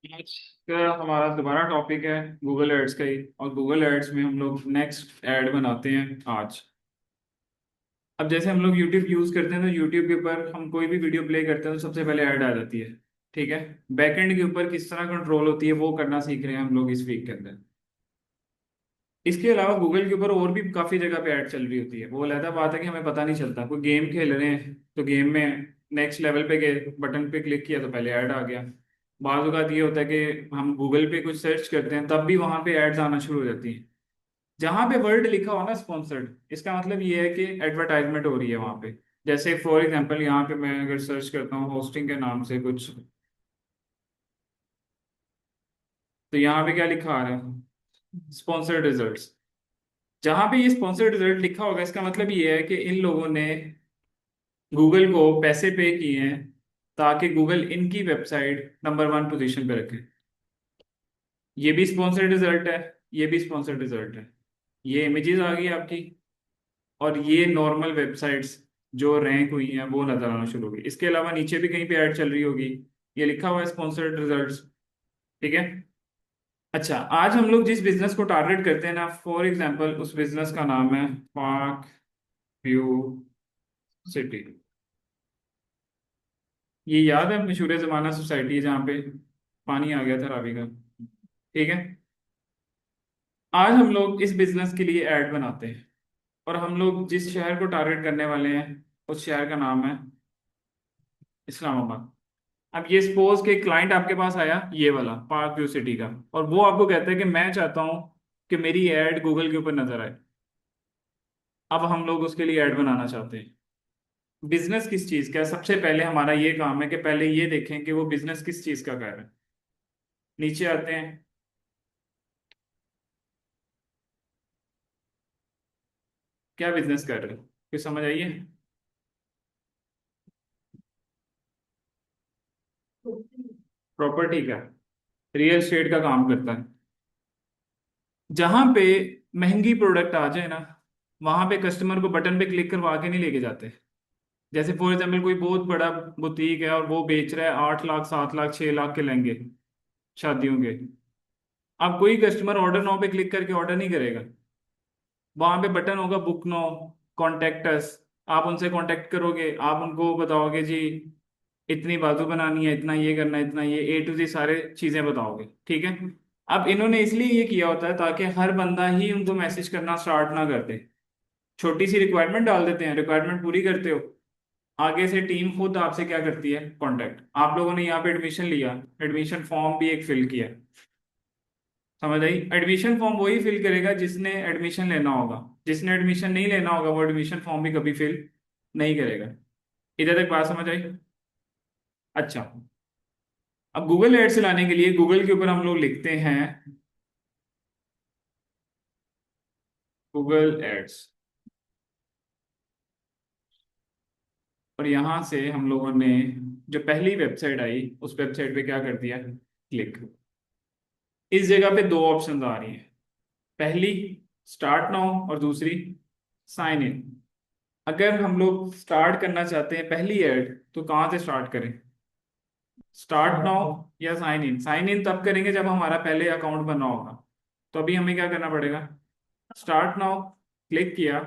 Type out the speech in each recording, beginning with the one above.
आज का हमारा दोबारा टॉपिक है गूगल एड्स का ही। और गूगल एड्स में हम लोग नेक्स्ट ऐड बनाते हैं आज। अब जैसे हम लोग यूट्यूब यूज करते हैं तो यूट्यूब के ऊपर हम कोई भी वीडियो प्ले करते हैं तो सबसे पहले ऐड आ जाती है। ठीक है। बैकएंड के ऊपर किस तरह कंट्रोल होती है वो करना सीख रहे हैं हम लोग इस वीक के अंदर। इसके अलावा गूगल के ऊपर और भी काफी जगह पे ऐड चल रही होती है। वो अलग बात है कि हमें पता नहीं चलता। कोई गेम खेल रहे हैं तो गेम में नेक्स्ट लेवल पे गए, बटन पे क्लिक किया तो पहले ऐड आ गया। बाज़ औक़ात ये होता है कि हम गूगल पे कुछ सर्च करते हैं तब भी वहां पे एड्स आना शुरू हो जाती हैं। जहां पे वर्ड लिखा हो ना स्पॉन्सर्ड, इसका मतलब ये है कि एडवर्टाइजमेंट हो रही है वहां पे। जैसे फॉर एग्जांपल यहाँ पे मैं अगर सर्च करता हूँ होस्टिंग के नाम से कुछ, तो यहाँ पे क्या लिखा आ रहा है? Sponsored results. जहां पे ये स्पॉन्सर्ड रिजल्ट लिखा होगा इसका मतलब ये है कि इन लोगों ने गूगल को पैसे पे किए हैं ताकि गूगल इनकी वेबसाइट नंबर 1 पोजीशन पे रखे। ये भी स्पॉन्सर्ड रिजल्ट है, ये भी स्पॉन्सर्ड रिजल्ट है। ये इमेजेस आ गई आपकी, और ये नॉर्मल वेबसाइट्स जो रैंक हुई हैं वो नजर आना शुरू हो गई। इसके अलावा नीचे भी कहीं पे ऐड चल रही होगी, ये लिखा हुआ है स्पॉन्सर्ड रिजल्ट्स। ठीक है। अच्छा, आज हम लोग जिस बिजनेस को टारगेट करते हैं ना, फॉर एग्जांपल उस बिजनेस का नाम है पार्क व्यू सिटी। ये याद है मशहूर जमाना सोसाइटी जहाँ पे पानी आ गया था रावी का। ठीक है। आज हम लोग इस बिजनेस के लिए ऐड बनाते हैं, और हम लोग जिस शहर को टारगेट करने वाले हैं उस शहर का नाम है इस्लामाबाद। अब ये सपोज कि क्लाइंट आपके पास आया, ये वाला पार्क व्यू सिटी का, और वो आपको कहता है कि मैं चाहता हूँ कि मेरी ऐड गूगल के ऊपर नजर आए। अब हम लोग उसके लिए ऐड बनाना चाहते हैं। बिजनेस किस चीज का है? सबसे पहले हमारा ये काम है कि पहले ये देखें कि वो बिजनेस किस चीज का कर रहा है। नीचे आते हैं। क्या बिजनेस कर रहे हो, कुछ समझ आइए? प्रॉपर्टी का, रियल एस्टेट का काम करता है। जहां पे महंगी प्रोडक्ट आ जाए ना, वहां पे कस्टमर को बटन पे क्लिक करवा के नहीं लेके जाते। जैसे फॉर एग्जाम्पल कोई बहुत बड़ा बुटीक है और वो बेच रहा है 8 लाख 7 लाख 6 लाख के लहंगे शादियों के। अब कोई कस्टमर ऑर्डर नाउ पे क्लिक करके ऑर्डर नहीं करेगा। वहां पे बटन होगा बुक नाउ, कॉन्टेक्ट अस। आप उनसे कांटेक्ट करोगे, आप उनको बताओगे जी इतनी बाजू बनानी है, इतना ये करना है, इतना ये A to Z सारे चीजें बताओगे। ठीक है। अब इन्होंने इसलिए ये किया होता है ताकि हर बंदा ही उनको मैसेज करना स्टार्ट ना कर दे। छोटी सी रिक्वायरमेंट डाल देते हैं, रिक्वायरमेंट पूरी करते हो, आगे से टीम खुद आपसे क्या करती है, कांटेक्ट। आप लोगों ने यहाँ पे एडमिशन लिया, एडमिशन फॉर्म भी एक फिल किया। समझ आई? एडमिशन फॉर्म वही फिल करेगा जिसने एडमिशन लेना होगा। जिसने एडमिशन नहीं लेना होगा वो एडमिशन फॉर्म भी कभी फिल नहीं करेगा। इधर तक बात समझ आई? अच्छा, अब गूगल एड्स चलाने के लिए गूगल के ऊपर हम लोग लिखते हैं गूगल एड्स, और यहां से हम लोगों ने जो पहली वेबसाइट आई उस वेबसाइट पे क्या कर दिया, क्लिक। इस जगह पे दो ऑप्शन आ रही हैं। पहली स्टार्ट नाउ, और दूसरी साइन इन। अगर हम लोग स्टार्ट करना चाहते हैं पहली ऐड तो कहाँ से स्टार्ट करें? स्टार्ट नाउ या साइन इन? साइन इन तब करेंगे जब हमारा पहले अकाउंट बना होगा। तो अभी हमें क्या करना पड़ेगा? स्टार्ट नाउ क्लिक किया।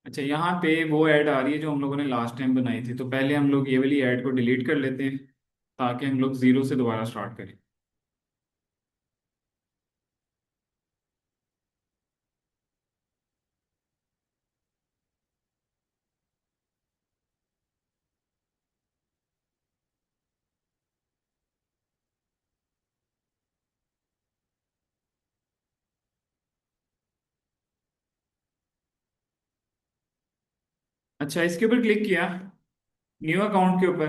अच्छा, यहाँ पे वो ऐड आ रही है जो हम लोगों ने लास्ट टाइम बनाई थी, तो पहले हम लोग ये वाली ऐड को डिलीट कर लेते हैं ताकि हम लोग जीरो से दोबारा स्टार्ट करें। अच्छा, इसके ऊपर क्लिक किया, न्यू अकाउंट के ऊपर।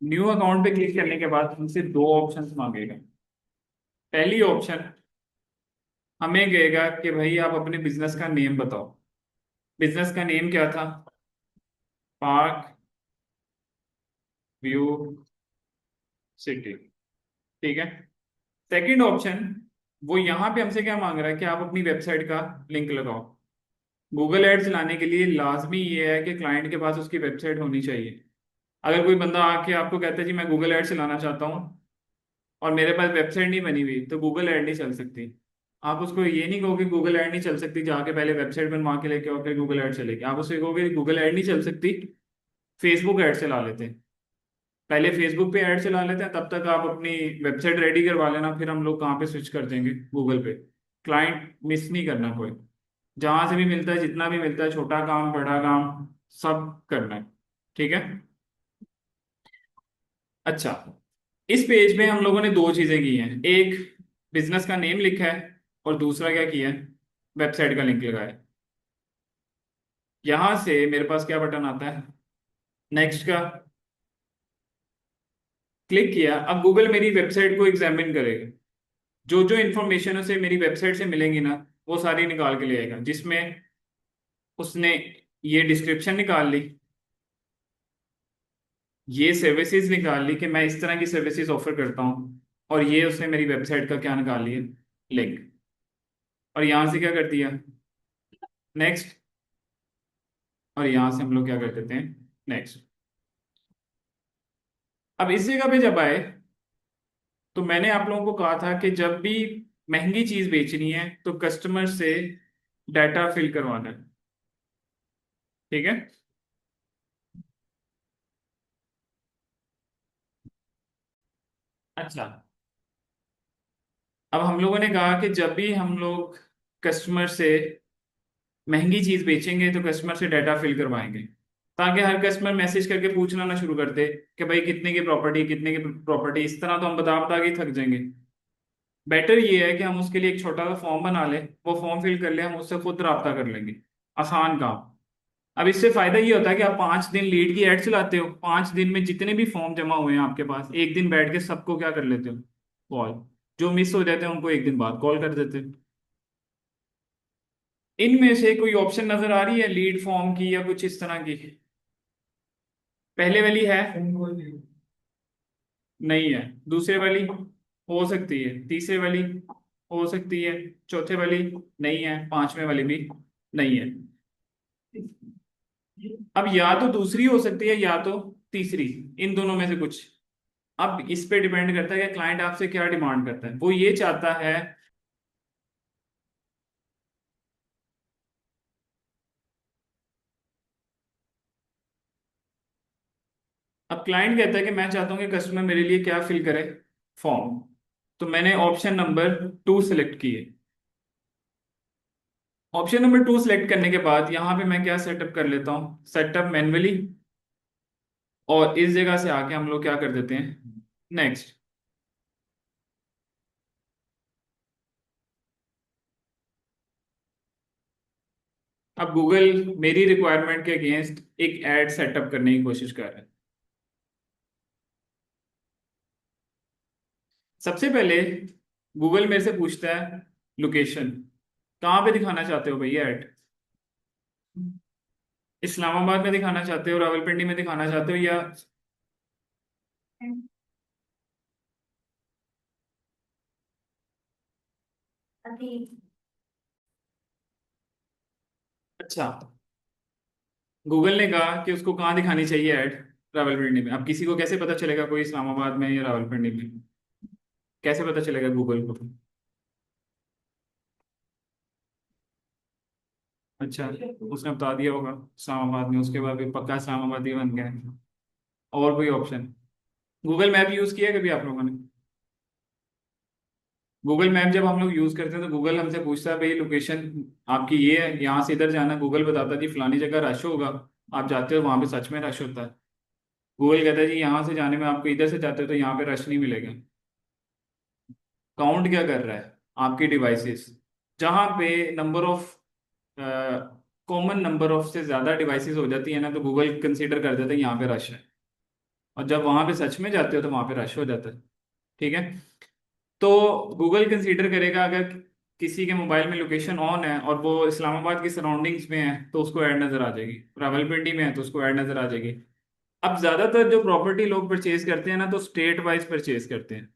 न्यू अकाउंट पे क्लिक करने के बाद हमसे दो ऑप्शंस मांगेगा। पहली ऑप्शन हमें कहेगा कि भाई आप अपने बिजनेस का नेम बताओ। बिजनेस का नेम क्या था? Park view city. ठीक है। सेकंड ऑप्शन वो यहाँ पे हमसे क्या मांग रहा है कि आप अपनी वेबसाइट का लिंक लगाओ। गूगल एड चलाने के लिए लाजमी ये है कि क्लाइंट के पास उसकी वेबसाइट होनी चाहिए। अगर कोई बंदा आके आपको कहता है जी मैं गूगल एड चलाना चाहता हूँ और मेरे पास वेबसाइट नहीं बनी हुई, तो गूगल ऐड नहीं चल सकती। आप उसको ये नहीं कहोगे गूगल ऐड नहीं चल सकती, जाके पहले वेबसाइट बनवा के लेके और फिर गूगल ऐड चलेगी। आप उसको कहोगे गूगल ऐड नहीं चल सकती, फेसबुक ऐड चला लेते हैं। पहले फेसबुक पे ऐड चला लेते हैं, तब तक आप अपनी वेबसाइट रेडी करवा लेना, फिर हम लोग कहाँ पे स्विच कर देंगे, गूगल पे। क्लाइंट मिस नहीं करना कोई, जहां से भी मिलता है, जितना भी मिलता है, छोटा काम बड़ा काम सब करना है। ठीक है। अच्छा, इस पेज में हम लोगों ने दो चीजें की हैं। एक, बिजनेस का नेम लिखा है, और दूसरा क्या किया है, वेबसाइट का लिंक लगाया है। यहां से मेरे पास क्या बटन आता है, नेक्स्ट का। क्लिक किया, अब गूगल मेरी वेबसाइट को एग्जामिन करेगा। जो जो इन्फॉर्मेशन उसे मेरी वेबसाइट से मिलेंगी ना, वो सारी निकाल के ले आएगा, जिसमें उसने ये डिस्क्रिप्शन निकाल ली, ये सर्विसेज निकाल ली कि मैं इस तरह की सर्विसेज ऑफर करता हूँ, और ये उसने मेरी वेबसाइट का क्या निकाल लिया, लिंक। और यहां से क्या कर दिया, नेक्स्ट। और यहां से हम लोग क्या कर देते हैं, नेक्स्ट। अब इस जगह पे जब आए, तो मैंने आप लोगों को कहा था कि जब भी महंगी चीज बेचनी है तो कस्टमर से डाटा फिल करवाना है। ठीक है। अच्छा, अब हम लोगों ने कहा कि जब भी हम लोग कस्टमर से महंगी चीज बेचेंगे तो कस्टमर से डाटा फिल करवाएंगे, ताकि हर कस्टमर मैसेज करके पूछना ना शुरू कर दे कि भाई कितने की प्रॉपर्टी, कितने की प्रॉपर्टी। इस तरह तो हम बता बता के ही थक जाएंगे। बेटर ये है कि हम उसके लिए एक छोटा सा फॉर्म बना लें, वो फॉर्म फिल कर ले, हम उससे खुद रब्ता कर लेंगे। आसान काम। अब इससे फायदा ये होता है कि आप 5 दिन लीड की एड चलाते हो, 5 दिन में जितने भी फॉर्म जमा हुए हैं आपके पास, एक दिन बैठ के सबको क्या कर लेते हो, कॉल। जो मिस हो जाते हैं उनको एक दिन बाद कॉल कर देते हो। इनमें से कोई ऑप्शन नजर आ रही है लीड फॉर्म की या कुछ इस तरह की, पहले वाली है, नहीं है। दूसरे वाली हो सकती है, तीसरे वाली हो सकती है, चौथे वाली नहीं है, पांचवे वाली भी नहीं है। अब या तो दूसरी हो सकती है या तो तीसरी, इन दोनों में से कुछ। अब इस पे डिपेंड करता है कि क्लाइंट आपसे क्या डिमांड करता है। वो ये चाहता है, अब क्लाइंट कहता है कि मैं चाहता हूँ कि कस्टमर मेरे लिए क्या फिल करे, फॉर्म। तो मैंने ऑप्शन नंबर 2 सेलेक्ट किए। ऑप्शन नंबर 2 सेलेक्ट करने के बाद यहाँ पे मैं क्या सेटअप कर लेता हूँ, सेटअप मैन्युअली। और इस जगह से आके हम लोग क्या कर देते हैं, नेक्स्ट। अब गूगल मेरी रिक्वायरमेंट के अगेंस्ट एक एड सेटअप करने की कोशिश कर रहा है। सबसे पहले गूगल मेरे से पूछता है लोकेशन, कहाँ पे दिखाना चाहते हो भैया ऐड। इस्लामाबाद में दिखाना चाहते हो, रावलपिंडी में दिखाना चाहते हो, या अच्छा, गूगल ने कहा कि उसको कहाँ दिखानी चाहिए ऐड, रावलपिंडी में। अब किसी को कैसे पता चलेगा कोई इस्लामाबाद में या रावलपिंडी में, कैसे पता चलेगा गूगल को। अच्छा, उसने बता दिया होगा इस्लामाबाद में, उसके बाद भी पक्का इस्लामाबाद ही बन गया है। और कोई ऑप्शन, गूगल मैप यूज किया है कभी आप लोगों ने। गूगल मैप जब हम लोग यूज करते हैं तो गूगल हमसे पूछता है भाई लोकेशन आपकी ये है, यहाँ से इधर जाना है। गूगल बताता है जी फलानी जगह रश होगा, आप जाते हो वहां पे सच में रश होता है। गूगल कहता है जी यहाँ से जाने में आपको, इधर से जाते हो तो यहाँ पे रश नहीं मिलेगा। काउंट क्या कर रहा है, आपकी डिवाइसेस। जहाँ पे number of, common number of से ज्यादा डिवाइसेस हो जाती है ना, तो गूगल कंसीडर कर देता है यहाँ पे रश है। और जब वहां पे सच में जाते हो तो वहां पे रश हो जाता है। ठीक है। तो गूगल कंसीडर करेगा अगर किसी के मोबाइल में लोकेशन ऑन है और वो इस्लामाबाद की सराउंडिंग्स में है तो उसको ऐड नजर आ जाएगी, रावलपिंडी में है तो उसको ऐड नजर आ जाएगी। अब ज्यादातर जो प्रॉपर्टी लोग परचेज करते हैं ना, तो स्टेट वाइज परचेज करते हैं।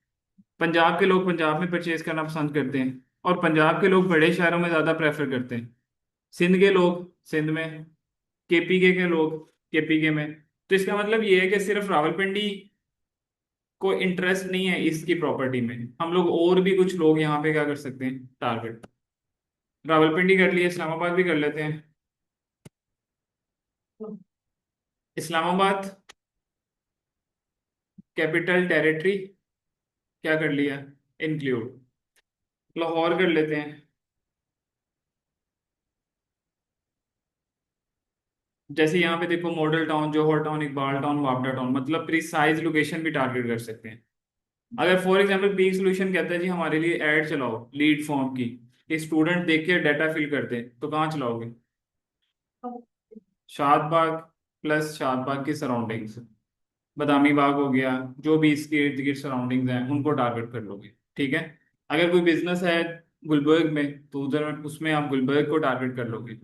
पंजाब के लोग पंजाब में परचेज करना पसंद करते हैं, और पंजाब के लोग बड़े शहरों में ज़्यादा प्रेफर करते हैं। सिंध के लोग सिंध में, केपीके के लोग केपीके में। तो इसका मतलब ये है कि सिर्फ रावलपिंडी को इंटरेस्ट नहीं है इसकी प्रॉपर्टी में, हम लोग और भी कुछ लोग यहाँ पे क्या कर सकते हैं टारगेट। रावलपिंडी कर लिए, इस्लामाबाद भी कर लेते हैं। इस्लामाबाद कैपिटल टेरिटरी क्या कर लिया, इंक्लूड। लाहौर कर लेते हैं। जैसे यहाँ पे देखो मॉडल टाउन, जौहर टाउन, इकबाल टाउन, वापडा टाउन, मतलब प्रिसाइज लोकेशन भी टारगेट कर सकते हैं। अगर फॉर एग्जांपल पीक सोल्यूशन कहता है जी हमारे लिए ऐड चलाओ लीड फॉर्म की, कि स्टूडेंट देख के डाटा फिल करते हैं, तो कहाँ चलाओगे? शादबाग प्लस शादबाग की सराउंडिंग्स, बदामी बाग हो गया, जो भी इसके इर्द गिर्द सराउंडिंग्स हैं उनको टारगेट कर लोगे। ठीक है। अगर कोई बिजनेस है गुलबर्ग में, तो उधर उसमें आप गुलबर्ग को टारगेट कर लोगे,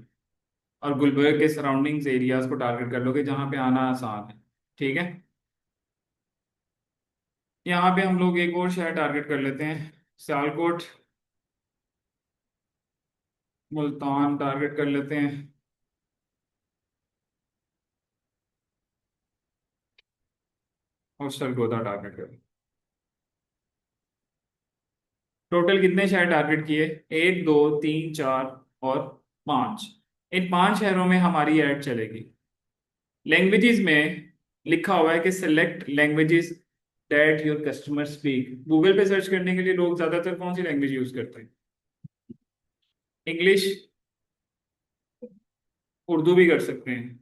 और गुलबर्ग के सराउंडिंग्स एरियाज को टारगेट कर लोगे जहाँ पे आना आसान है। ठीक है। यहाँ पे हम लोग एक और शहर टारगेट कर लेते हैं, सियालकोट, मुल्तान टारगेट कर लेते हैं, और सरगोदा टारगेट कर। टोटल कितने शहर टारगेट किए? एक, दो, तीन, चार और पांच। इन पांच शहरों में हमारी ऐड चलेगी। लैंग्वेजेस में लिखा हुआ है कि select languages that your customer speak. Google पे सर्च करने के लिए लोग ज्यादातर कौन सी लैंग्वेज यूज करते हैं? इंग्लिश, उर्दू भी कर सकते हैं,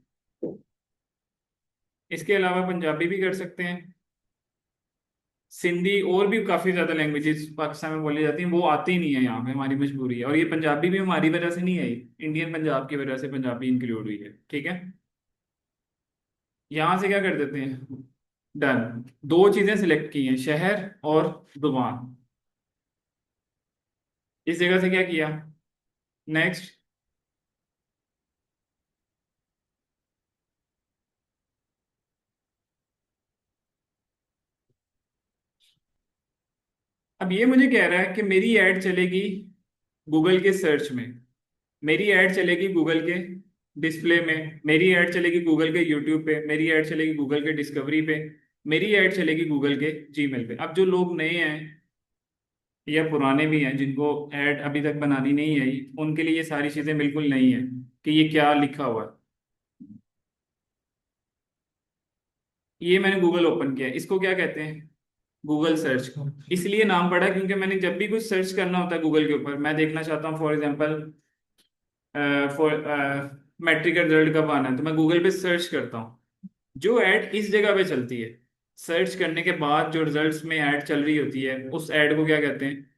इसके अलावा पंजाबी भी कर सकते हैं, सिंधी, और भी काफी ज्यादा लैंग्वेजेस पाकिस्तान में बोली जाती हैं, वो आती ही नहीं है यहाँ पे, हमारी मजबूरी है। और ये पंजाबी भी हमारी वजह से नहीं आई, इंडियन पंजाब की वजह से पंजाबी इंक्लूड हुई है। ठीक है। यहाँ से क्या कर देते हैं, डन। दो चीजें सिलेक्ट की हैं, शहर और जुबान। इस जगह से क्या किया, नेक्स्ट। अब ये मुझे कह रहा है कि मेरी ऐड चलेगी गूगल के सर्च में, मेरी ऐड चलेगी गूगल के डिस्प्ले में, मेरी ऐड चलेगी गूगल के यूट्यूब पे, मेरी ऐड चलेगी गूगल के डिस्कवरी पे, मेरी ऐड चलेगी गूगल के जीमेल पे। अब जो लोग नए हैं या पुराने भी हैं जिनको ऐड अभी तक बनानी नहीं आई, उनके लिए ये सारी चीज़ें बिल्कुल नहीं है कि ये क्या लिखा हुआ है। ये मैंने गूगल ओपन किया है, इसको क्या कहते हैं, गूगल सर्च। इसलिए नाम पड़ा क्योंकि मैंने जब भी कुछ सर्च करना होता है गूगल के ऊपर, मैं देखना चाहता हूँ फॉर एग्जांपल फॉर मैट्रिक का रिजल्ट कब आना है, तो मैं गूगल पे सर्च करता हूँ। जो ऐड इस जगह पे चलती है, सर्च करने के बाद जो रिजल्ट्स में ऐड चल रही होती है, उस ऐड को क्या कहते हैं,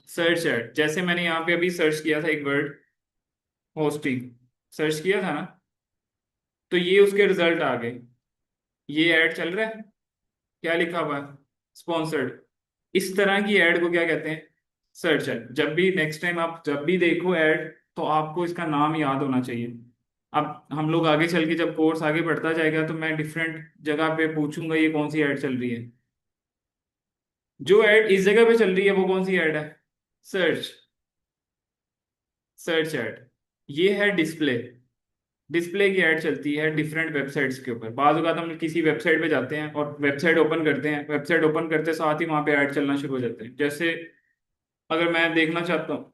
सर्च ऐड। जैसे मैंने यहाँ पे अभी सर्च किया था एक वर्ड, होस्टिंग, सर्च किया था ना, तो ये उसके रिजल्ट आ गए, ये ऐड चल रहा है, क्या लिखा हुआ है, स्पॉन्सर्ड। इस तरह की ऐड को क्या कहते हैं, सर्च ऐड। जब भी नेक्स्ट टाइम आप जब भी देखो ऐड, तो आपको इसका नाम याद होना चाहिए। अब हम लोग आगे चल के जब कोर्स आगे बढ़ता जाएगा तो मैं डिफरेंट जगह पे पूछूंगा ये कौन सी ऐड चल रही है। जो ऐड इस जगह पे चल रही है वो कौन सी ऐड है, सर्च, सर्च ऐड। ये है डिस्प्ले, डिस्प्ले की ऐड चलती है डिफरेंट वेबसाइट्स के ऊपर। बाज़ अगर हम किसी वेबसाइट पे जाते हैं और वेबसाइट ओपन करते हैं, वेबसाइट ओपन करते साथ ही वहां पे ऐड चलना शुरू हो जाते हैं। जैसे अगर मैं देखना चाहता हूँ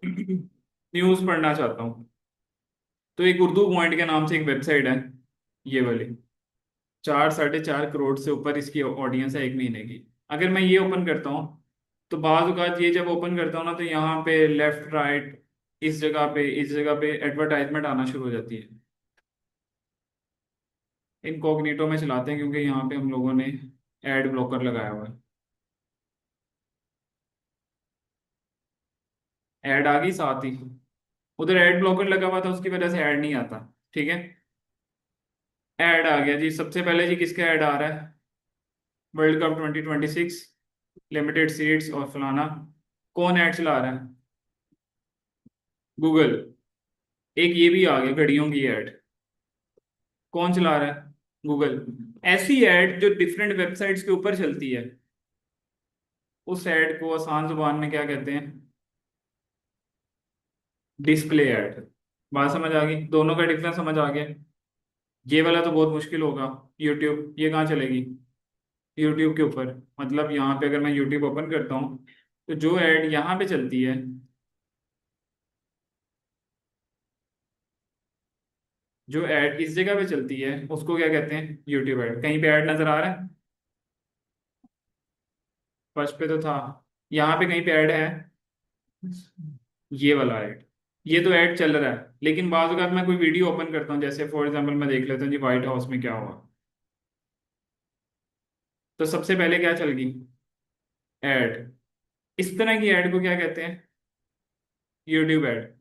न्यूज़ पढ़ना चाहता हूँ, तो एक उर्दू पॉइंट के नाम से एक वेबसाइट है, ये वाली, 4 साढ़े 4 करोड़ से ऊपर इसकी ऑडियंस है एक महीने की। अगर मैं ये ओपन करता हूँ, तो बाज़ औक़ात ये जब ओपन करता हूँ ना, तो यहाँ पे लेफ्ट राइट इस जगह पे एडवर्टाइजमेंट आना शुरू हो जाती है। इनकॉग्निटो में चलाते हैं क्योंकि यहाँ पे हम लोगों ने एड ब्लॉकर लगाया हुआ है। ऐड आ गई साथ ही, उधर एड ब्लॉकर लगा हुआ था उसकी वजह से ऐड नहीं आता। ठीक है। ऐड आ गया जी, सबसे पहले जी किसका ऐड आ रहा है, वर्ल्ड कप 2026, लिमिटेड सीट्स और फलाना। कौन ऐड चला रहा है, गूगल। एक ये भी आ गया घड़ियों की ऐड, कौन चला रहा है, गूगल। ऐसी ऐड जो डिफरेंट वेबसाइट्स के ऊपर चलती है, उस ऐड को आसान जुबान में क्या कहते हैं, डिस्प्ले ऐड। बात समझ आ गई, दोनों का डिफरेंस समझ आ गया। ये वाला तो बहुत मुश्किल होगा। यूट्यूब ये कहाँ चलेगी? यूट्यूब के ऊपर, मतलब यहाँ पे अगर मैं यूट्यूब ओपन करता हूँ तो जो ऐड यहाँ पे चलती है, जो ऐड इस जगह पे चलती है उसको क्या कहते हैं? YouTube add. कहीं पे ऐड नजर आ रहा है? फर्स्ट पे तो था। यहाँ पे कहीं पे ऐड है? ये वाला ऐड, ये तो ऐड चल रहा है, लेकिन बाज़ अगर मैं कोई वीडियो ओपन करता हूँ, जैसे फॉर एग्जांपल मैं देख लेता हूँ जी व्हाइट हाउस में क्या हुआ, तो सबसे पहले क्या चल गई? ऐड। इस तरह की ऐड को क्या कहते हैं? YouTube add.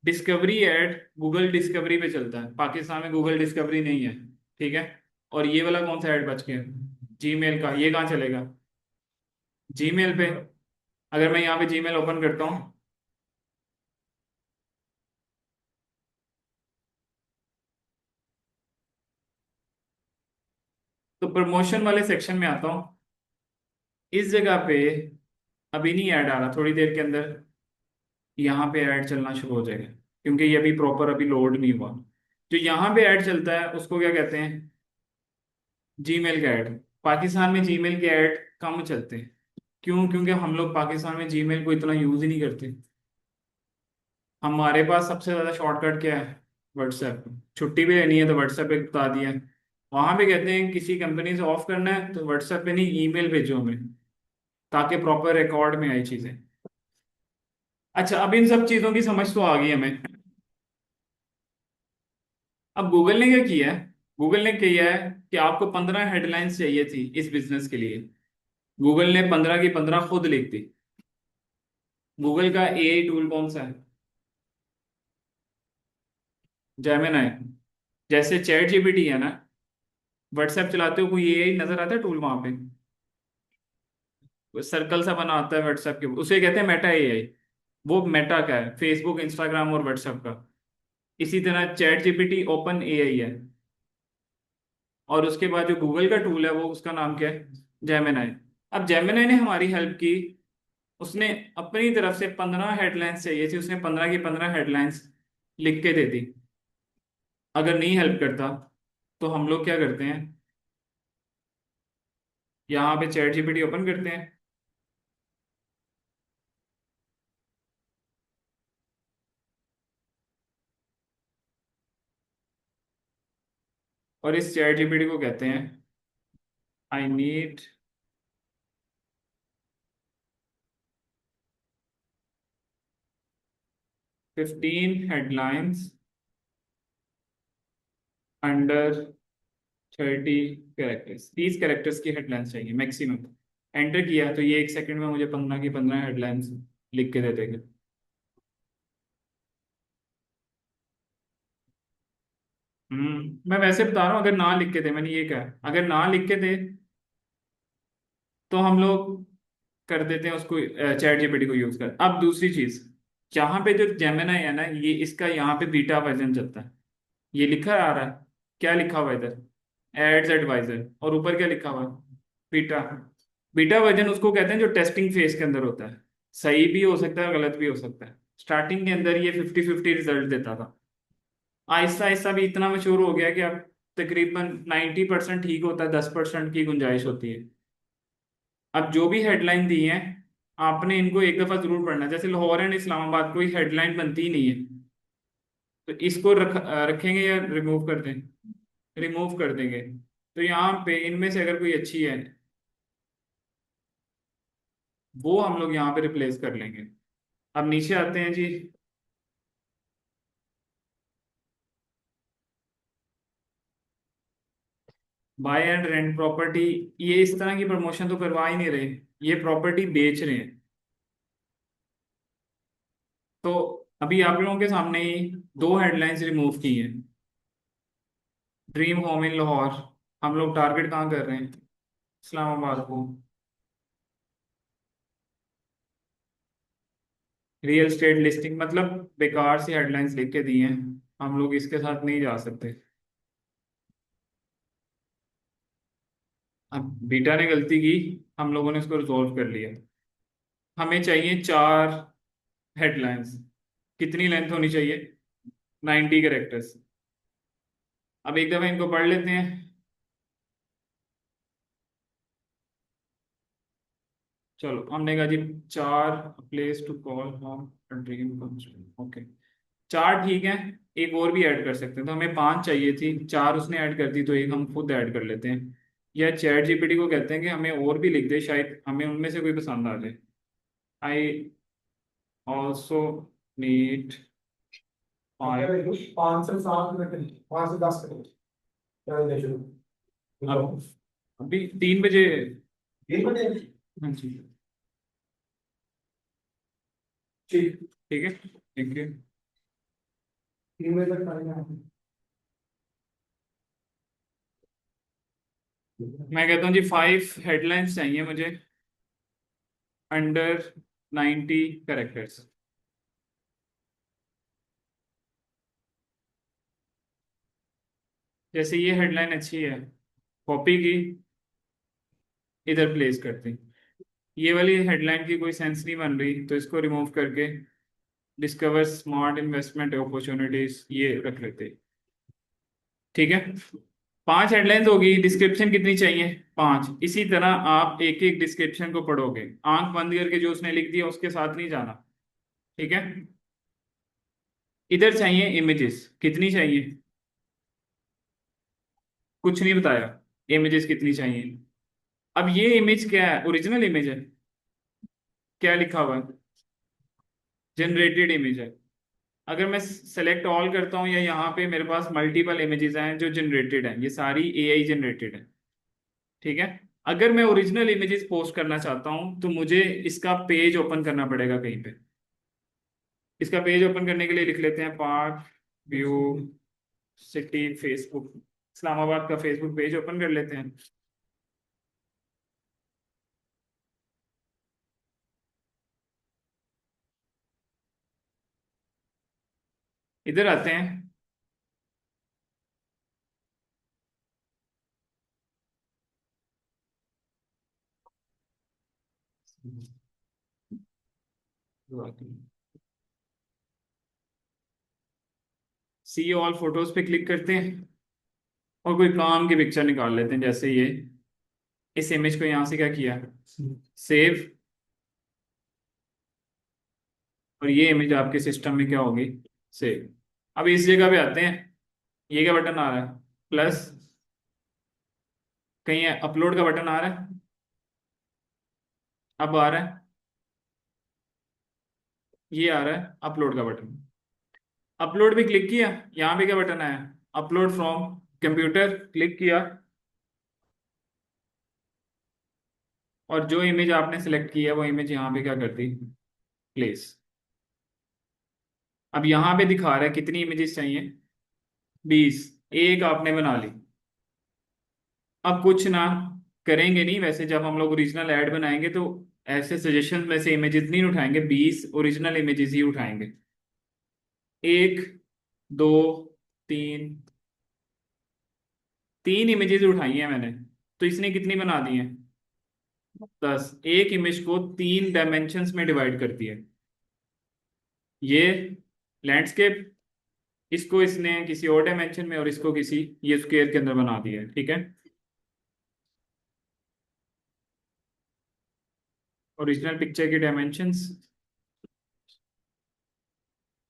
Discovery add Google discovery पे चलता है, पाकिस्तान में गूगल डिस्कवरी नहीं है, ठीक है। और ये वाला कौन सा ऐड बच गया? जीमेल का। ये कहाँ चलेगा? जीमेल पे। अगर मैं यहाँ पे जीमेल ओपन करता हूँ, तो प्रमोशन वाले सेक्शन में आता हूँ। इस जगह पे अभी नहीं ऐड आ रहा, थोड़ी देर के अंदर यहाँ पे ऐड चलना शुरू हो जाएगा, क्योंकि ये अभी प्रॉपर अभी लोड नहीं हुआ। जो यहाँ पे ऐड चलता है उसको क्या कहते हैं? जीमेल का ऐड। पाकिस्तान में जीमेल के ऐड कम चलते हैं। क्यों? क्योंकि हम लोग पाकिस्तान में जीमेल को इतना यूज ही नहीं करते। हमारे पास सबसे ज्यादा शॉर्टकट क्या है? व्हाट्सएप। छुट्टी भी लेनी है तो व्हाट्सएप पे बता दिया है। वहां पे कहते हैं किसी कंपनी से ऑफ करना है तो व्हाट्सएप पे नहीं, ईमेल भेजो हमें, ताकि प्रॉपर रिकॉर्ड में आई चीजें। अच्छा, अब इन सब चीजों की समझ तो आ गई हमें। अब गूगल ने क्या किया है? गूगल ने किया है कि आपको 15 हेडलाइंस चाहिए थी इस बिजनेस के लिए। गूगल ने 15 की 15 खुद लिख दी। गूगल का एआई टूल कौन सा है? जेमिनाई। जैसे चैट जीपीटी है ना, व्हाट्सएप चलाते हो कोई एआई नजर आता है टूल वहां पे? सर्कल सा बना आता है व्हाट्सएप के, उसे कहते हैं मेटा एआई। वो मेटा का है, फेसबुक इंस्टाग्राम और व्हाट्सएप का। इसी तरह चैट जीपीटी ओपन एआई है। और उसके बाद जो गूगल का टूल है वो, उसका नाम क्या है? जेमिनाई। अब जेमिनाई ने हमारी हेल्प की। उसने अपनी तरफ से 15 हेडलाइंस चाहिए थी, उसने 15 की 15 हेडलाइंस लिख के दे दी। अगर नहीं हेल्प करता तो हम लोग क्या करते हैं? यहाँ पे चैट जीपीटी ओपन करते हैं, और इस चैट जीपीटी को कहते हैं I need 15 headlines under 30 characters. 30 characters की हेडलाइंस चाहिए मैक्सिमम। एंटर किया तो ये 1 सेकंड में मुझे 15 की 15 हेडलाइंस लिख के दे देगा। मैं वैसे बता रहा हूँ, अगर ना लिख के दे, मैंने ये कहा अगर ना लिख के दे तो हम लोग कर देते हैं उसको, चैट जीपीटी को यूज कर। अब दूसरी चीज, यहाँ पे जो जेमिनी है ना, ये इसका यहाँ पे बीटा वर्जन चलता है। ये लिखा आ रहा है, क्या लिखा हुआ है इधर? एड्स एडवाइजर, और ऊपर क्या लिखा हुआ है? बीटा। बीटा वर्जन उसको कहते हैं जो टेस्टिंग फेज के अंदर होता है। सही भी हो सकता है, गलत भी हो सकता है। स्टार्टिंग के अंदर ये 50-50 रिजल्ट देता था। आहिस्ता आहिस्ता भी इतना मशहूर हो गया कि अब तकरीबन 90% ठीक होता है, 10% की गुंजाइश होती है। अब जो भी हेडलाइन दी है, आपने इनको एक दफा जरूर पढ़ना है। जैसे लाहौर एंड इस्लामाबाद कोई हेडलाइन बनती ही नहीं है, तो इसको रखेंगे या रिमूव कर दें? रिमूव कर देंगे। तो यहाँ पे इनमें से अगर कोई अच्छी है, वो हम लोग यहाँ पे रिप्लेस कर लेंगे। अब नीचे आते हैं जी। Buy and rent property. ये इस तरह की प्रमोशन तो करवा ही नहीं रहे, ये प्रॉपर्टी बेच रहे हैं। तो अभी आप लोगों के सामने ही दो हेडलाइंस रिमूव की हैं। ड्रीम होम इन लाहौर, हम लोग टारगेट कहाँ कर रहे हैं? इस्लामाबाद को। रियल स्टेट लिस्टिंग, मतलब बेकार सी हेडलाइंस लिख के दी हैं। हम लोग इसके साथ नहीं जा सकते। अब बीटा ने गलती की, हम लोगों ने इसको रिजॉल्व कर लिया। हमें चाहिए 4 हेडलाइंस। कितनी लेंथ होनी चाहिए? 90 कैरेक्टर्स। अब एक दफा इनको पढ़ लेते हैं। चलो हमने कहा जी, चार, place to call home, dream, okay, चार ठीक है। एक और भी ऐड कर सकते हैं, तो हमें पांच चाहिए थी, चार उसने ऐड कर दी, तो एक हम खुद ऐड कर लेते हैं। या चैट जीपीटी को कहते हैं कि हमें और भी लिख दे, शायद हमें उनमें से कोई पसंद आ जाए। I also need five. 5 से 7 मिनट, 5 से 10 मिनट चलने शुरू। अब अभी 3 बजे। 3 बजे। हाँ जी। ठीक। ठीक है, थैंक यू। 3 बजे तक टाइम है। मैं कहता हूँ जी, 5 हेडलाइंस चाहिए मुझे, अंडर 90 कैरेक्टर्स। जैसे ये हेडलाइन अच्छी है, कॉपी की, इधर प्लेस करते हैं। ये वाली हेडलाइन की कोई सेंस नहीं बन रही, तो इसको रिमूव करके डिस्कवर स्मार्ट इन्वेस्टमेंट अपॉर्चुनिटीज ये रख लेते हैं। ठीक है, 5 हेडलाइंस होगी। डिस्क्रिप्शन कितनी चाहिए? 5। इसी तरह आप एक एक डिस्क्रिप्शन को पढ़ोगे, आंख बंद करके जो उसने लिख दिया उसके साथ नहीं जाना। ठीक है, इधर चाहिए इमेजेस, कितनी चाहिए? कुछ नहीं बताया, इमेजेस कितनी चाहिए। अब ये इमेज क्या है? ओरिजिनल इमेज है? क्या लिखा हुआ है? जनरेटेड इमेज है। अगर मैं सेलेक्ट ऑल करता हूँ, या यहाँ पे मेरे पास मल्टीपल इमेजेस हैं जो जनरेटेड हैं, ये सारी एआई जनरेटेड है। ठीक है, अगर मैं ओरिजिनल इमेजेस पोस्ट करना चाहता हूँ, तो मुझे इसका पेज ओपन करना पड़ेगा कहीं पे। इसका पेज ओपन करने के लिए लिख लेते हैं park view city Facebook, Islamabad का फेसबुक पेज ओपन कर लेते हैं। इधर आते हैं। सी ऑल फोटोज पे क्लिक करते हैं, और कोई काम की पिक्चर निकाल लेते हैं, जैसे ये। इस इमेज को यहाँ से क्या किया? सेव। और ये इमेज आपके सिस्टम में क्या होगी? सेव। अब इस जगह पे आते हैं, ये क्या बटन आ रहा है? प्लस। कहीं अपलोड का बटन आ रहा है? अब आ रहा है, ये आ रहा है अपलोड का बटन। अपलोड भी क्लिक किया, यहाँ पे क्या बटन आया? अपलोड फ्रॉम कंप्यूटर, क्लिक किया, और जो इमेज आपने सेलेक्ट की है वो इमेज यहाँ पे क्या कर दी? प्लेस। अब यहाँ पे दिखा रहा है कितनी इमेजेस चाहिए? 20। एक आपने बना ली। अब कुछ ना करेंगे नहीं, वैसे जब हम लोग ओरिजिनल ऐड बनाएंगे तो ऐसे सजेशन में से इमेजेस नहीं उठाएंगे, 20 ओरिजिनल इमेजेस ही उठाएंगे। एक, दो, तीन, तीन इमेजेस उठाई हैं मैंने, तो इसने कितनी बना दी है? 10। एक इमेज को 3 डायमेंशंस में डिवाइड करती है ये लैंडस्केप। इसको इसने किसी और डायमेंशन में, और इसको किसी ये स्क्वायर के अंदर बना दिया है। ठीक है, ओरिजिनल पिक्चर की डायमेंशंस।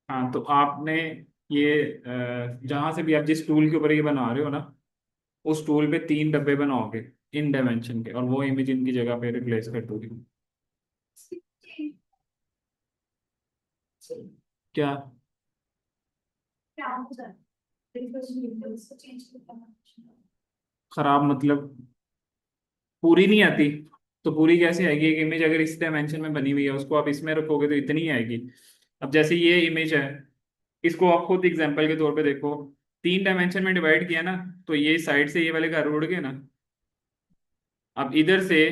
हाँ, तो आपने ये जहां से भी आप जिस टूल के ऊपर ये बना रहे हो ना, उस टूल पे 3 डब्बे बनाओगे इन डायमेंशन के, और वो इमेज इनकी जगह पे रिप्लेस कर दोगे। क्या? खराब मतलब पूरी नहीं आती? तो पूरी कैसे आएगी? एक इमेज अगर इस डायमेंशन में बनी हुई है, उसको आप इसमें रखोगे तो इतनी ही आएगी। अब जैसे ये इमेज है, इसको आप खुद एग्जांपल के तौर पे देखो, 3 डायमेंशन में डिवाइड किया ना, तो ये साइड से ये वाले घर उड़ गए ना। अब इधर से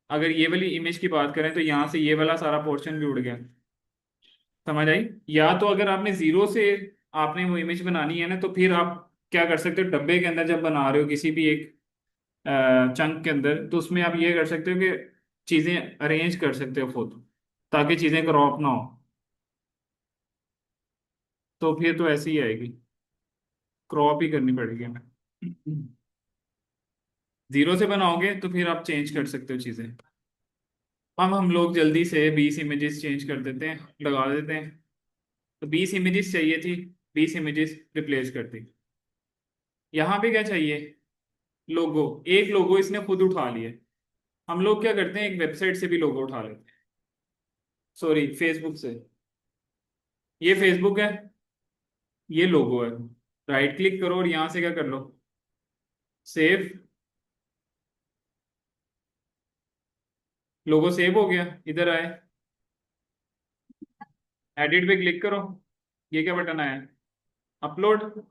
अगर ये वाली इमेज की बात करें, तो यहाँ से ये वाला सारा पोर्शन भी उड़ गया। समझ आई? या तो अगर आपने जीरो से आपने वो इमेज बनानी है ना, तो फिर आप क्या कर सकते हो, डब्बे के अंदर जब बना रहे हो किसी भी एक चंक के अंदर, तो उसमें आप ये कर सकते हो कि चीजें अरेंज कर सकते हो खुद, ताकि चीजें क्रॉप ना हो। तो फिर तो ऐसे ही आएगी, क्रॉप ही करनी पड़ेगी हमें। जीरो से बनाओगे तो फिर आप चेंज कर सकते हो चीजें। हम लोग जल्दी से 20 इमेजेस चेंज कर देते हैं, लगा देते हैं। तो 20 इमेजेस चाहिए थी, 20 इमेजेस रिप्लेस कर दी। यहाँ पे क्या चाहिए? लोगो। एक लोगो इसने खुद उठा लिया। हम लोग क्या करते हैं, एक वेबसाइट से भी लोगो उठा लेते हैं, सॉरी फेसबुक से। ये फेसबुक है, ये लोगो है। राइट क्लिक करो और यहाँ से क्या कर लो, सेव। लोगो सेव हो गया, इधर आए, एडिट पे क्लिक करो। ये क्या बटन आया? अपलोड।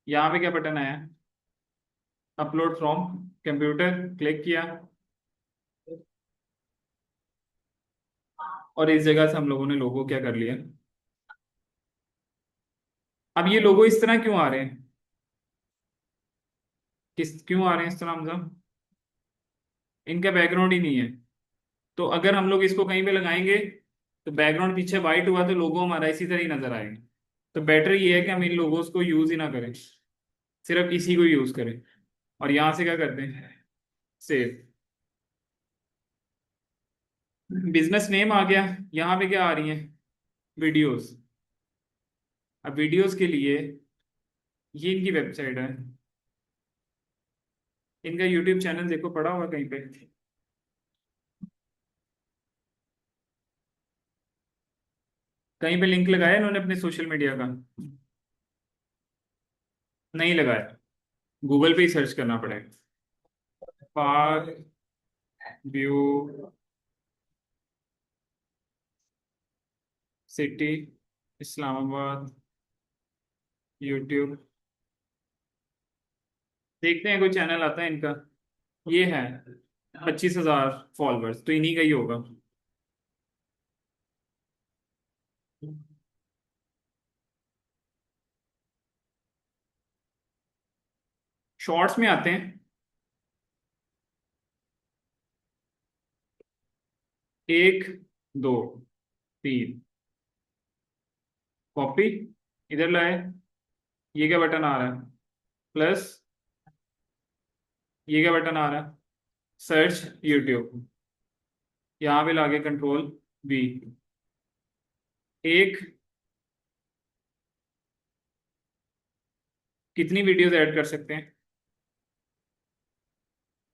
यहाँ पे क्या बटन आया? अपलोड फ्रॉम कंप्यूटर, क्लिक किया। और इस जगह से हम लोगों ने लोगो क्या कर लिया। अब ये लोगो इस तरह क्यों आ रहे हैं? किस क्यों आ रहे हैं इस तरह मतलब? इनका बैकग्राउंड ही नहीं है। तो अगर हम लोग इसको कहीं पे लगाएंगे तो बैकग्राउंड पीछे वाइट हुआ तो लोगो हमारा इसी तरह ही नजर आएगा। तो बेटर ये है कि हम इन लोगोस को यूज ही ना करें, सिर्फ इसी को यूज करें। और यहाँ से क्या करते हैं, सेव। बिजनेस नेम आ गया। यहाँ पे क्या आ रही है? वीडियोस। अब वीडियोस के लिए ये इनकी वेबसाइट है, इनका यूट्यूब चैनल देखो, पड़ा हुआ कहीं पे? कहीं पे लिंक लगाया इन्होंने अपने सोशल मीडिया का? नहीं लगाया। गूगल पे ही सर्च करना पड़ेगा। Park view city Islamabad YouTube. देखते हैं कोई चैनल आता है इनका। ये है 25,000 फॉलोअर्स, तो इन्हीं का ही होगा। शॉर्ट्स में आते हैं। एक, दो, तीन, कॉपी, इधर लाए। ये क्या बटन आ रहा है? प्लस। ये क्या बटन आ रहा है? Search YouTube. यहाँ पे लाके कंट्रोल बी। एक, कितनी वीडियोस ऐड कर सकते हैं?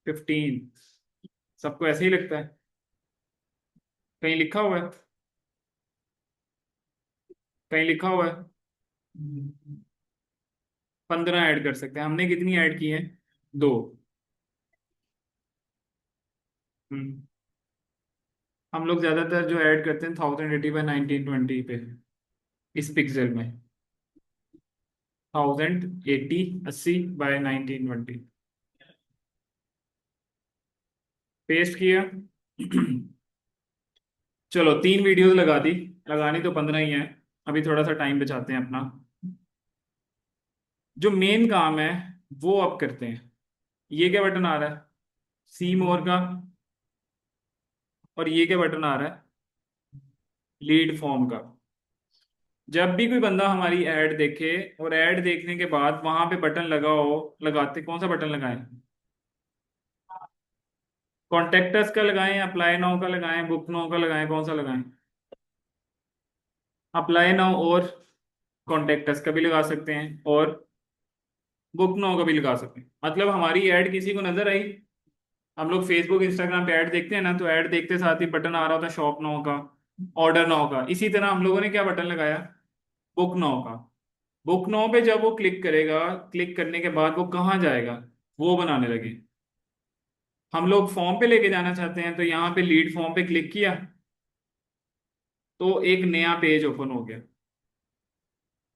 15। सबको ऐसे ही लगता है? कहीं लिखा हुआ है? कहीं लिखा हुआ है? 15 ऐड कर सकते हैं। हमने कितनी ऐड की है? दो। हम्म। हम लोग ज्यादातर जो ऐड करते हैं 1080 बाई 1920 पे, इस पिक्सल में। 1080 80 बाई 1920। पेस्ट किया। चलो 3 वीडियोस लगा दी। लगानी तो 15 ही है। अभी थोड़ा सा टाइम बचाते हैं अपना। जो मेन काम है वो अब करते हैं। ये क्या बटन आ रहा है? सी मोर का। और ये क्या बटन आ रहा है? लीड फॉर्म का। जब भी कोई बंदा हमारी ऐड देखे और ऐड देखने के बाद वहां पे बटन लगा हो, लगाते कौन सा बटन लगाएं? कॉन्टेक्टस का लगाएं, अप्लाई नाउ का लगाएं, बुक नाउ का लगाएं, कौन सा लगाएं? अप्लाई नाउ और कॉन्टेक्टस का भी लगा सकते हैं, और बुक नाउ का भी लगा सकते हैं। मतलब हमारी ऐड किसी को नजर आई, हम लोग फेसबुक इंस्टाग्राम पे ऐड देखते हैं ना, तो ऐड देखते साथ ही बटन आ रहा होता है शॉप नाउ का, ऑर्डर नाउ का। इसी तरह हम लोगों ने क्या बटन लगाया? बुक नाउ का। बुक नाउ पे जब वो क्लिक करेगा, क्लिक करने के बाद वो कहाँ जाएगा? वो बनाने लगे। हम लोग फॉर्म पे लेके जाना चाहते हैं, तो यहाँ पे लीड फॉर्म पे क्लिक किया, तो एक नया पेज ओपन हो गया।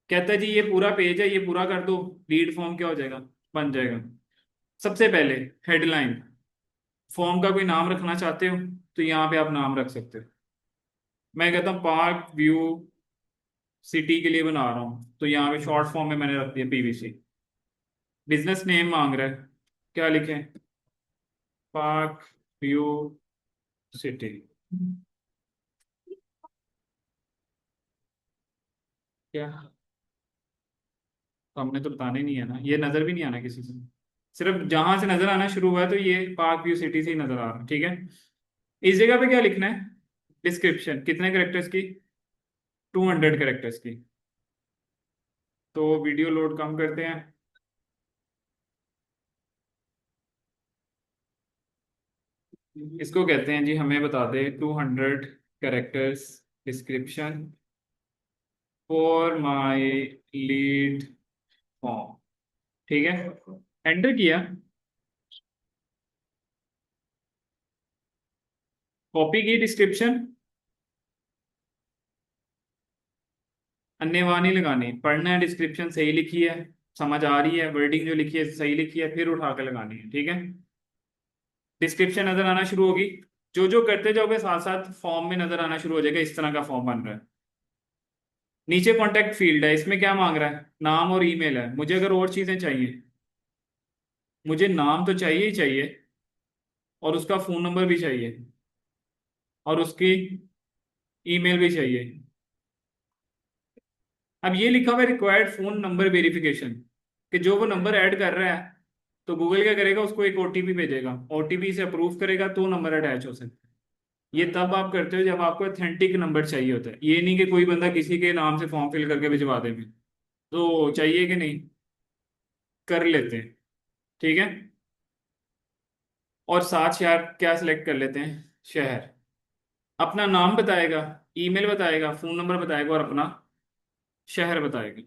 कहता है जी ये पूरा पेज है, ये पूरा कर दो। लीड फॉर्म क्या हो जाएगा? बन जाएगा। सबसे पहले हेडलाइन। फॉर्म का कोई नाम रखना चाहते हो तो यहाँ पे आप नाम रख सकते हो। मैं कहता हूँ पार्क व्यू सिटी के लिए बना रहा हूँ, तो यहाँ पे शॉर्ट फॉर्म में मैंने रख दिया पीवीसी। बिजनेस नेम मांग रहा है, क्या लिखें? Park view city. क्या? तो हमने तो बताना ही नहीं है ना, ये नजर भी नहीं आना किसी से। सिर्फ जहां से नजर आना शुरू हुआ है तो ये पार्क व्यू सिटी से ही नजर आ रहा है, ठीक है। इस जगह पे क्या लिखना है? डिस्क्रिप्शन कितने करेक्टर्स की? 200 करेक्टर्स की। तो वीडियो लोड कम करते हैं। इसको कहते हैं जी, हमें बता दे 200 characters description for my lead form. ठीक है, एंटर किया। कॉपी की डिस्क्रिप्शन, अन्य वहां नहीं लगानी, पढ़ना है डिस्क्रिप्शन सही लिखी है, समझ आ रही है, वर्डिंग जो लिखी है सही लिखी है, फिर उठा के लगानी है, ठीक है। डिस्क्रिप्शन नजर आना शुरू होगी, जो जो करते जाओगे साथ साथ फॉर्म में नजर आना शुरू हो जाएगा, इस तरह का फॉर्म बन रहा है। नीचे कॉन्टेक्ट फील्ड है, इसमें क्या मांग रहा है? नाम और ईमेल है। मुझे अगर और चीजें चाहिए, मुझे नाम तो चाहिए ही चाहिए, और उसका फोन नंबर भी चाहिए, और उसकी ईमेल भी चाहिए। अब ये लिखा हुआ है रिक्वायर्ड फोन नंबर वेरिफिकेशन, कि जो वो नंबर ऐड कर रहा है तो गूगल क्या करेगा, उसको एक ओटीपी भेजेगा, ओटीपी से अप्रूव करेगा तो नंबर अटैच हो सकता है। ये तब आप करते हो जब आपको ऑथेंटिक नंबर चाहिए होता है, ये नहीं कि कोई बंदा किसी के नाम से फॉर्म फिल करके भिजवा दे। तो चाहिए कि नहीं, कर लेते हैं, ठीक है। और साथ शहर क्या सिलेक्ट कर लेते हैं? शहर, अपना नाम बताएगा, ईमेल बताएगा, फोन नंबर बताएगा, और अपना शहर बताएगा।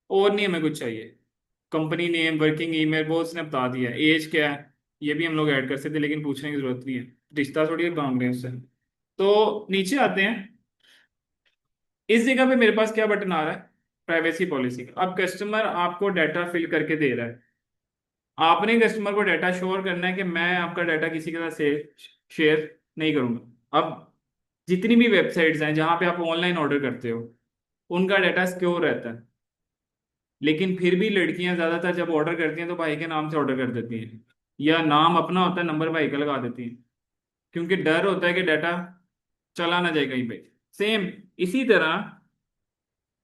और नहीं हमें कुछ चाहिए। कंपनी नेम, वर्किंग ईमेल वो उसने बता दिया। एज क्या है ये भी हम लोग ऐड कर सकते हैं, लेकिन पूछने की जरूरत नहीं है, रिश्ता थोड़ी बांध रहे हैं उससे। तो नीचे आते हैं, इस जगह पे मेरे पास क्या बटन आ रहा है? प्राइवेसी पॉलिसी का। अब कस्टमर आपको डाटा फिल करके दे रहा है, आपने कस्टमर को डाटा श्योर करना है कि मैं आपका डाटा किसी के साथ शेयर नहीं करूंगा। अब जितनी भी वेबसाइट्स हैं जहां पे आप ऑनलाइन ऑर्डर करते हो, उनका डाटा सिक्योर रहता है, लेकिन फिर भी लड़कियां ज्यादातर जब ऑर्डर करती हैं तो भाई के नाम से ऑर्डर कर देती हैं, या नाम अपना होता है, नंबर भाई का लगा देती हैं, क्योंकि डर होता है कि डाटा चला ना जाए कहीं पे। सेम इसी तरह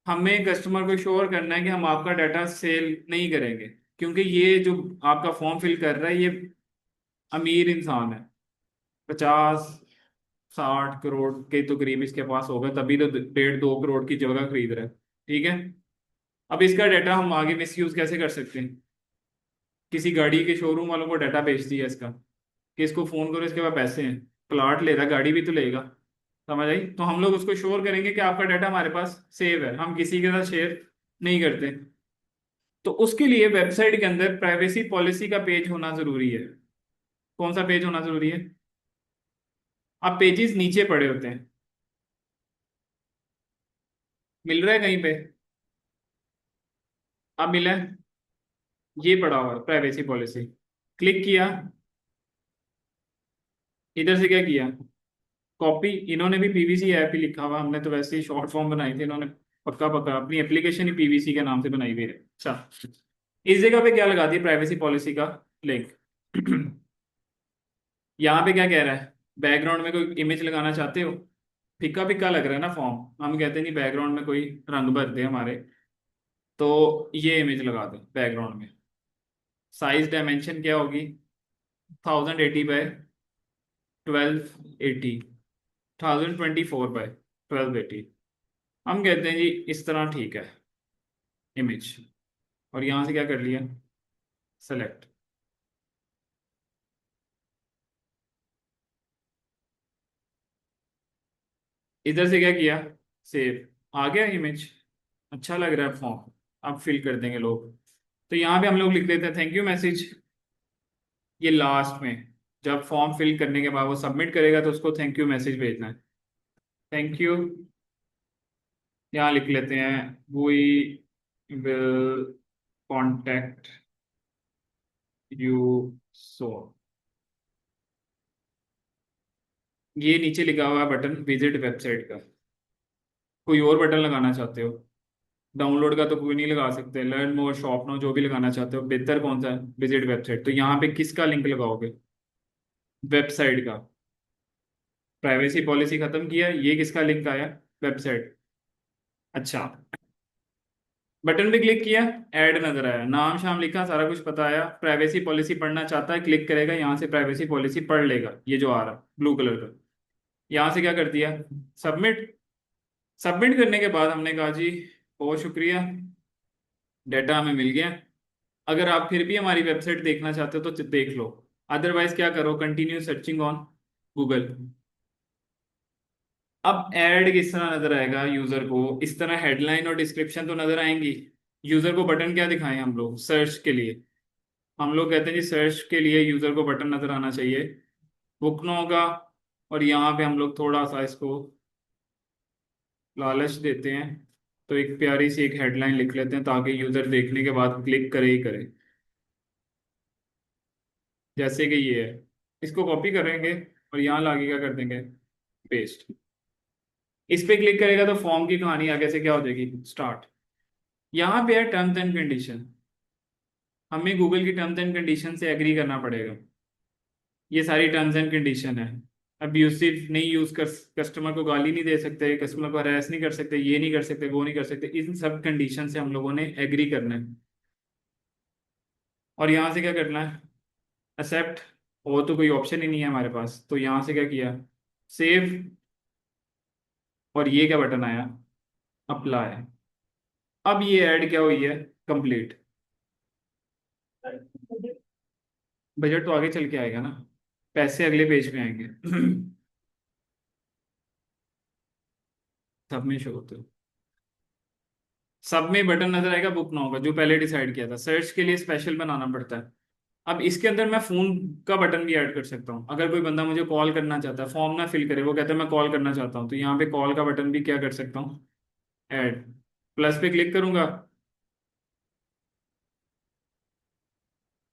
हमें कस्टमर को श्योर करना है कि हम आपका डाटा सेल नहीं करेंगे, क्योंकि ये जो आपका फॉर्म फिल कर रहा है ये अमीर इंसान है, 50-60 करोड़ के तो करीब इसके पास होगा, तभी तो 1.5-2 करोड़ की जगह खरीद रहा है, ठीक है। अब इसका डाटा हम आगे मिस यूज कैसे कर सकते हैं? किसी गाड़ी के शोरूम वालों को डाटा बेच दिया इसका, कि इसको फोन करो, इसके पास पैसे हैं, प्लाट ले रहा, गाड़ी भी तो लेगा। समझ आई? तो हम लोग उसको श्योर करेंगे कि आपका डाटा हमारे पास सेव है, हम किसी के साथ शेयर नहीं करते। तो उसके लिए वेबसाइट के अंदर प्राइवेसी पॉलिसी का पेज होना जरूरी है। कौन सा पेज होना जरूरी है? आप पेजेस नीचे पड़े होते हैं, मिल रहा है कहीं पे? अब मिला है, ये पड़ा हुआ है प्राइवेसी पॉलिसी। क्लिक किया, इधर से क्या किया? कॉपी। इन्होंने भी पीवीसी ऐप ही लिखा हुआ, हमने तो वैसे ही शॉर्ट फॉर्म बनाई थी, इन्होंने पक्का पक्का अपनी एप्लीकेशन ही पीवीसी के नाम से बनाई हुई है। अच्छा, इस जगह पे क्या लगा दिया? प्राइवेसी पॉलिसी का लिंक। यहाँ पे क्या कह रहा है? बैकग्राउंड में कोई इमेज लगाना चाहते हो? फीका फीका लग रहा है ना फॉर्म, हम कहते हैं नहीं बैकग्राउंड में कोई रंग भर दे हमारे, तो ये इमेज लगा दो बैकग्राउंड में। साइज डायमेंशन क्या होगी? 1080 बाय 1280, 1024 बाय 1280। हम कहते हैं जी इस तरह ठीक है इमेज। और यहाँ से क्या कर लिया? सेलेक्ट। इधर से क्या किया? सेव। आ गया इमेज, अच्छा लग रहा है फॉर्म। अब फिल कर देंगे लोग। तो यहाँ पे हम लोग लिख देते हैं थैंक यू मैसेज। ये लास्ट में जब फॉर्म फिल करने के बाद वो सबमिट करेगा तो उसको थैंक यू मैसेज भेजना है। थैंक यू, यहाँ लिख लेते हैं we will contact you so. ये नीचे लिखा हुआ है बटन विजिट वेबसाइट का। कोई और बटन लगाना चाहते हो? डाउनलोड का तो कोई नहीं लगा सकते, लर्न मोर, शॉप नो, जो भी लगाना चाहते हो, बेहतर कौन सा है? Visit website. तो यहाँ पे किसका लिंक लगाओगे? वेबसाइट का। प्राइवेसी पॉलिसी खत्म किया, ये किसका लिंक आया? वेबसाइट। अच्छा, बटन पे क्लिक किया, ऐड नजर आया, नाम शाम लिखा, सारा कुछ पता आया, प्राइवेसी पॉलिसी पढ़ना चाहता है, क्लिक करेगा, यहाँ से प्राइवेसी पॉलिसी पढ़ लेगा, ये जो आ रहा ब्लू कलर का। यहाँ से क्या कर दिया, सबमिट। सबमिट करने के बाद हमने कहा जी बहुत शुक्रिया, डेटा हमें मिल गया। अगर आप फिर भी हमारी वेबसाइट देखना चाहते हो तो देख लो, अदरवाइज क्या करो, कंटिन्यू सर्चिंग ऑन गूगल। अब ऐड किस तरह नजर आएगा यूजर को, इस तरह हेडलाइन और डिस्क्रिप्शन तो नजर आएंगी। यूजर को बटन क्या दिखाएं हम लोग सर्च के लिए, हम लोग कहते हैं जी सर्च के लिए यूजर को बटन नजर आना चाहिए, बुकनो होगा। और यहाँ पे हम लोग थोड़ा सा इसको लालच देते हैं, तो एक प्यारी सी एक हेडलाइन लिख लेते हैं ताकि यूजर देखने के बाद क्लिक करे ही करे। जैसे कि ये है, इसको कॉपी करेंगे और यहाँ लाके क्या कर देंगे, पेस्ट। इस पे क्लिक करेगा तो फॉर्म की कहानी आगे से क्या हो जाएगी, स्टार्ट। यहाँ पे है टर्म्स एंड कंडीशन, हमें गूगल की टर्म्स एंड कंडीशन से एग्री करना पड़ेगा। ये सारी टर्म्स एंड कंडीशन है। अब्यूसिव नहीं यूज कर, कस्टमर को गाली नहीं दे सकते, कस्टमर को हरास नहीं कर सकते, ये नहीं कर सकते, वो नहीं कर सकते, इन सब कंडीशन से हम लोगों ने एग्री करना है। और यहाँ से क्या करना है, एक्सेप्ट। और तो कोई ऑप्शन ही नहीं है हमारे पास, तो यहाँ से क्या किया, सेव। और ये क्या बटन आया, अप्लाई। अब ये ऐड क्या हुई है, कंप्लीट। बजट तो आगे चल के आएगा ना, पैसे अगले पेज पे आएंगे। सब में शो होते हो, सब में बटन नजर आएगा, बुक ना होगा, जो पहले डिसाइड किया था। सर्च के लिए स्पेशल बनाना पड़ता है। अब इसके अंदर मैं फोन का बटन भी ऐड कर सकता हूँ, अगर कोई बंदा मुझे कॉल करना चाहता है, फॉर्म ना फिल करे, वो कहता है मैं कॉल करना चाहता हूँ, तो यहाँ पे कॉल का बटन भी क्या कर सकता हूँ, ऐड। प्लस पे क्लिक करूंगा,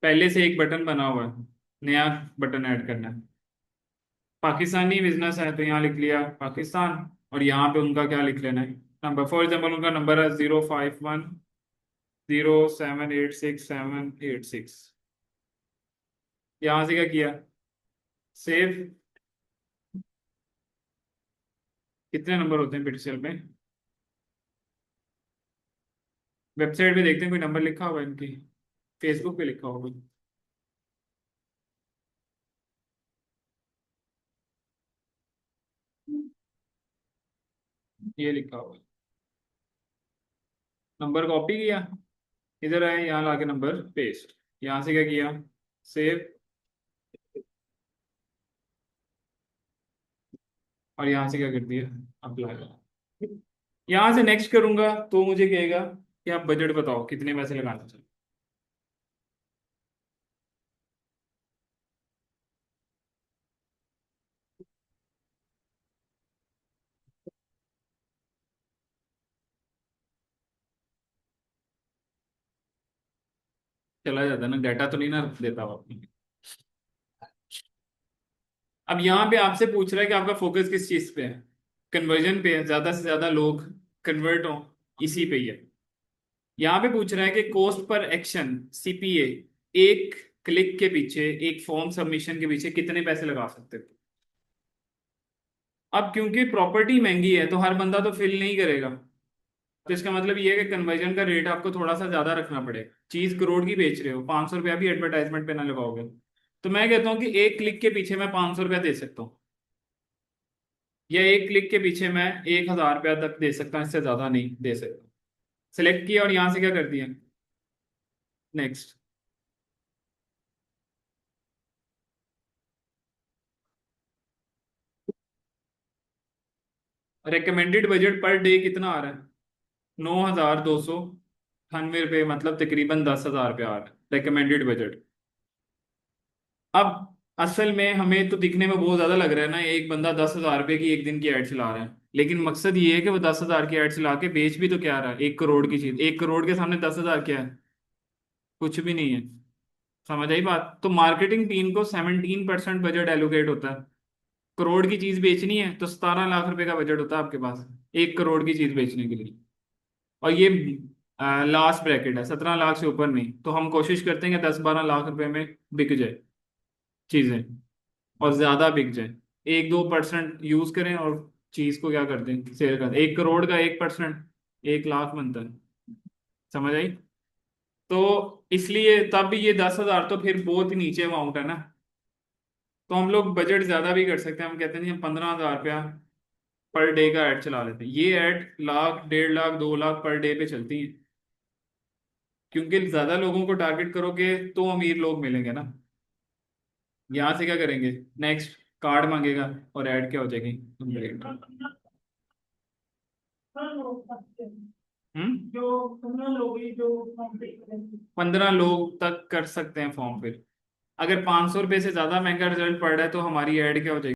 पहले से एक बटन बना हुआ है, नया बटन ऐड करना है। पाकिस्तानी बिजनेस है तो यहाँ लिख लिया पाकिस्तान, और यहाँ पे उनका क्या लिख लेना है, नंबर। फॉर एग्जाम्पल उनका नंबर है 051 0786786। यहाँ से क्या किया, सेव। कितने नंबर होते हैं पिक्सल में, वेबसाइट पे देखते हैं कोई नंबर लिखा होगा इनकी, फेसबुक पे लिखा होगा, ये लिखा होगा। नंबर कॉपी किया, इधर आए, यहाँ लाके नंबर पेस्ट। यहाँ से क्या किया, सेव। और यहाँ से क्या कर दिया, अप्लाई। यहाँ से नेक्स्ट करूंगा तो मुझे कहेगा कि आप बजट बताओ कितने पैसे लगाना चाहिए। चला जाता है ना, डाटा तो नहीं ना देता वो अपनी। अब यहाँ पे आपसे पूछ रहा है कि आपका फोकस किस चीज पे है, कन्वर्जन पे है, ज्यादा से ज्यादा लोग कन्वर्ट हो, इसी पे ही है। यहाँ पे पूछ रहा है कि कॉस्ट पर एक्शन, सीपीए, एक क्लिक के पीछे, एक फॉर्म सबमिशन के पीछे कितने पैसे लगा सकते हो। अब क्योंकि प्रॉपर्टी महंगी है तो हर बंदा तो फिल नहीं करेगा, तो इसका मतलब ये है कि कन्वर्जन का रेट आपको थोड़ा सा ज्यादा रखना पड़ेगा। चीज करोड़ की बेच रहे हो, 500 रुपया भी एडवर्टाइजमेंट पे ना लगाओगे, तो मैं कहता हूँ कि एक क्लिक के पीछे मैं 500 रुपया दे सकता हूँ, या एक क्लिक के पीछे मैं 1000 रुपया तक दे सकता हूँ, इससे ज्यादा नहीं दे सकता। सिलेक्ट किया और यहाँ से क्या कर दिया, next. Recommended budget per day कितना आ रहा है, 9298 रुपये, मतलब तकरीबन 10,000 रुपया आ रहा है रिकमेंडेड बजट। अब असल में हमें तो दिखने में बहुत ज्यादा लग रहा है ना, एक बंदा 10,000 रुपये की एक दिन की एड चला रहा है, लेकिन मकसद ये है कि वो 10,000 की एड चला के बेच भी तो क्या रहा है, 1 करोड़ की चीज। 1 करोड़ के सामने 10,000 क्या है, कुछ भी नहीं है। समझ आई बात, तो मार्केटिंग टीम को 17% बजट एलोकेट होता है। करोड़ की चीज बेचनी है तो 17 लाख रुपए का बजट होता है आपके पास, 1 करोड़ की चीज बेचने के लिए। और ये लास्ट ब्रैकेट है, 17 लाख से ऊपर नहीं, तो हम कोशिश करते हैं कि 10-12 लाख रुपए में बिक जाए चीजें, और ज्यादा बिक जाए। 1-2% यूज करें और चीज को क्या कर दें, सेल कर दें। 1 करोड़ का 1%, 1 लाख बनता है। समझ आई? तो इसलिए तब ये 10,000 तो फिर बहुत ही नीचे अमाउंट है ना। तो हम लोग बजट ज्यादा भी कर सकते हैं, हम कहते हैं जी 15,000 रुपया पर डे का ऐड चला लेते हैं। ये add lakh, 1.5 lakh, 2 lakh per day पे चलती है, क्योंकि ज्यादा लोगों को टारगेट करोगे तो अमीर लोग मिलेंगे ना। यहाँ से क्या करेंगे, नेक्स्ट कार्ड मांगेगा और ऐड क्या हो जाएगी, कंप्लीट। जो 15 लोग ही जो 15 लोग तक कर सकते हैं फॉर्म फिल। अगर 500 रुपये से ज्यादा महंगा रिजल्ट पड़ रहा है तो हमारी ऐड क्या हो जाएगी।